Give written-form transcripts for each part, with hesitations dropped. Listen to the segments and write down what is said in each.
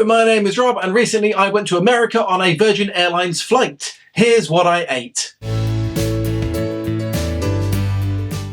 Hello, my name is Rob, and recently I went to America on a Virgin Airlines flight. Here's what I ate.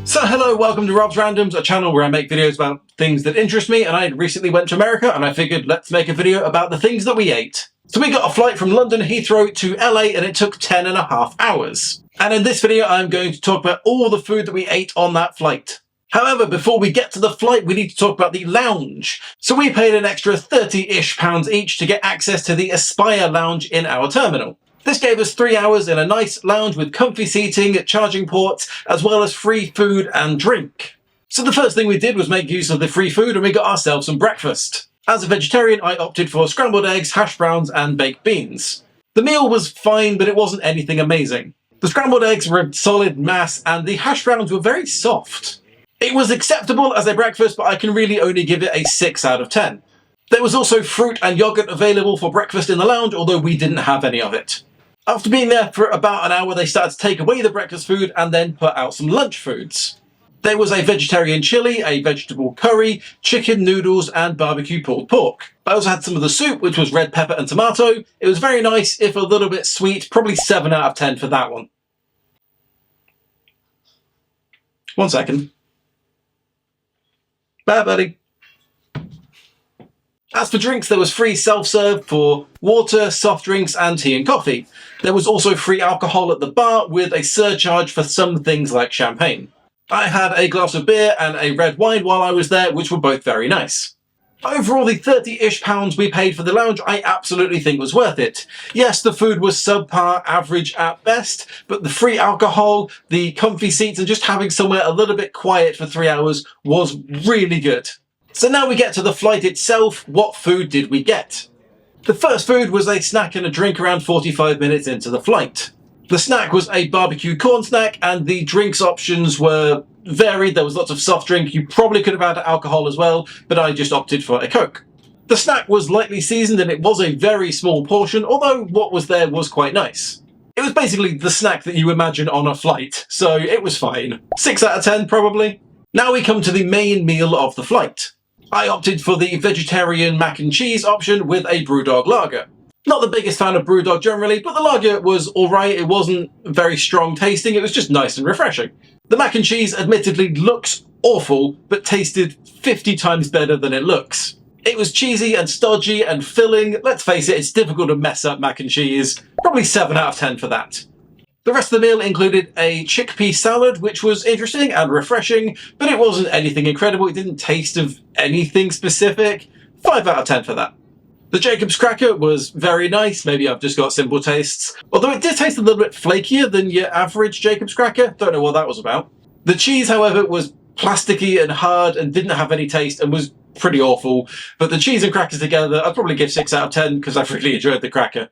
So hello, welcome to Rob's Randoms, a channel where I make videos about things that interest me, and I recently went to America and I figured let's make a video about the things that we ate. So we got a flight from London Heathrow to LA and it took 10.5 hours. And in this video I'm going to talk about all the food that we ate on that flight. However, before we get to the flight, we need to talk about the lounge. So we paid an extra £30-ish each to get access to the Aspire lounge in our terminal. This gave us 3 hours in a nice lounge with comfy seating, charging ports, as well as free food and drink. So the first thing we did was make use of the free food and we got ourselves some breakfast. As a vegetarian, I opted for scrambled eggs, hash browns, and baked beans. The meal was fine, but it wasn't anything amazing. The scrambled eggs were a solid mass and the hash browns were very soft. It was acceptable as a breakfast, but I can really only give it a 6 out of 10. There was also fruit and yogurt available for breakfast in the lounge, although we didn't have any of it. After being there for about an hour, they started to take away the breakfast food and then put out some lunch foods. There was a vegetarian chili, a vegetable curry, chicken noodles, and barbecue pulled pork. I also had some of the soup, which was red pepper and tomato. It was very nice, if a little bit sweet, probably 7 out of 10 for that one. 1 second. Bye, buddy. As for drinks, there was free self-serve for water, soft drinks, and tea and coffee. There was also free alcohol at the bar with a surcharge for some things like champagne. I had a glass of beer and a red wine while I was there, which were both very nice. Overall, the £30-ish we paid for the lounge I absolutely think was worth it. Yes, the food was subpar, average at best, but the free alcohol, the comfy seats, and just having somewhere a little bit quiet for 3 hours was really good. So now we get to the flight itself. What food did we get? The first food was a snack and a drink around 45 minutes into the flight. The snack was a barbecue corn snack and the drinks options were varied. There was lots of soft drink. You probably could have had alcohol as well, but I just opted for a Coke. The snack was lightly seasoned and it was a very small portion, although what was there was quite nice. It was basically the snack that you imagine on a flight, so it was fine. 6 out of 10 probably. Now we come to the main meal of the flight. I opted for the vegetarian mac and cheese option with a Brewdog lager. Not the biggest fan of Brewdog generally, but the lager was alright. It wasn't very strong tasting, it was just nice and refreshing. The mac and cheese admittedly looks awful, but tasted 50 times better than it looks. It was cheesy and stodgy and filling. Let's face it, it's difficult to mess up mac and cheese. Probably 7 out of 10 for that. The rest of the meal included a chickpea salad, which was interesting and refreshing, but it wasn't anything incredible. It didn't taste of anything specific. 5 out of 10 for that. The Jacob's cracker was very nice. Maybe I've just got simple tastes. Although it did taste a little bit flakier than your average Jacob's cracker. Don't know what that was about. The cheese, however, was plasticky and hard and didn't have any taste and was pretty awful. But the cheese and crackers together, I'd probably give 6 out of 10 because I really enjoyed the cracker.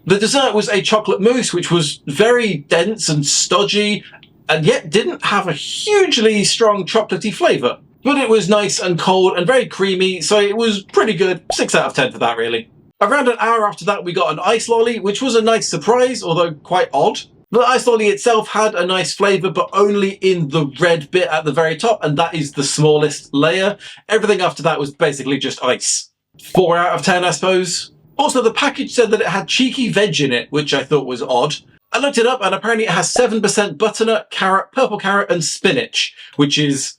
The dessert was a chocolate mousse, which was very dense and stodgy, and yet didn't have a hugely strong chocolatey flavour. But it was nice and cold and very creamy, so it was pretty good. 6 out of 10 for that, really. Around an hour after that, we got an ice lolly, which was a nice surprise, although quite odd. The ice lolly itself had a nice flavour, but only in the red bit at the very top, and that is the smallest layer. Everything after that was basically just ice. 4 out of 10, I suppose. Also, the package said that it had cheeky veg in it, which I thought was odd. I looked it up, and apparently it has 7% butternut, carrot, purple carrot, and spinach, which is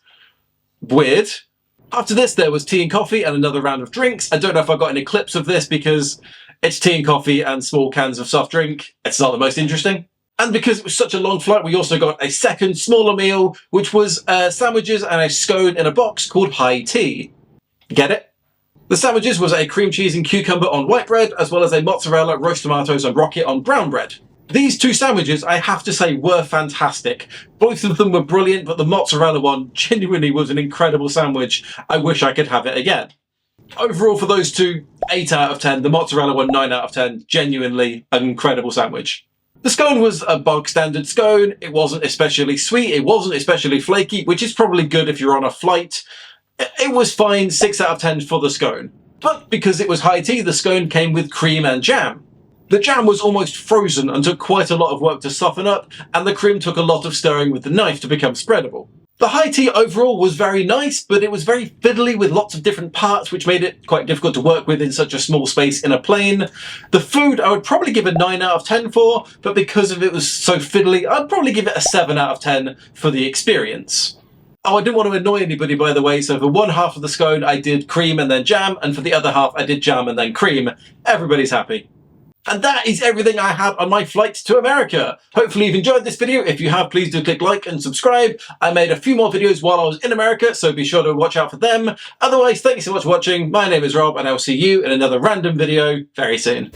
weird. After this, there was tea and coffee and another round of drinks. I don't know if I got any clips of this because it's tea and coffee and small cans of soft drink. It's not the most interesting. And because it was such a long flight, we also got a second, smaller meal, which was sandwiches and a scone in a box called high tea. Get it? The sandwiches was a cream cheese and cucumber on white bread, as well as a mozzarella, roast tomatoes, and rocket on brown bread. These two sandwiches, I have to say, were fantastic. Both of them were brilliant, but the mozzarella one genuinely was an incredible sandwich. I wish I could have it again. Overall, for those two, 8 out of 10. The mozzarella one, 9 out of 10. Genuinely an incredible sandwich. The scone was a bog standard scone. It wasn't especially sweet. It wasn't especially flaky, which is probably good if you're on a flight. It was fine, 6 out of 10 for the scone. But because it was high tea, the scone came with cream and jam. The jam was almost frozen and took quite a lot of work to soften up, and the cream took a lot of stirring with the knife to become spreadable. The high tea overall was very nice, but it was very fiddly with lots of different parts, which made it quite difficult to work with in such a small space in a plane. The food I would probably give a 9 out of 10 for, but because of it was so fiddly, I'd probably give it a 7 out of 10 for the experience. Oh, I didn't want to annoy anybody, by the way, so for one half of the scone I did cream and then jam, and for the other half I did jam and then cream. Everybody's happy. And that is everything I had on my flight to America. Hopefully you've enjoyed this video. If you have, please do click like and subscribe. I made a few more videos while I was in America, so be sure to watch out for them. Otherwise, thank you so much for watching. My name is Rob, and I will see you in another random video very soon.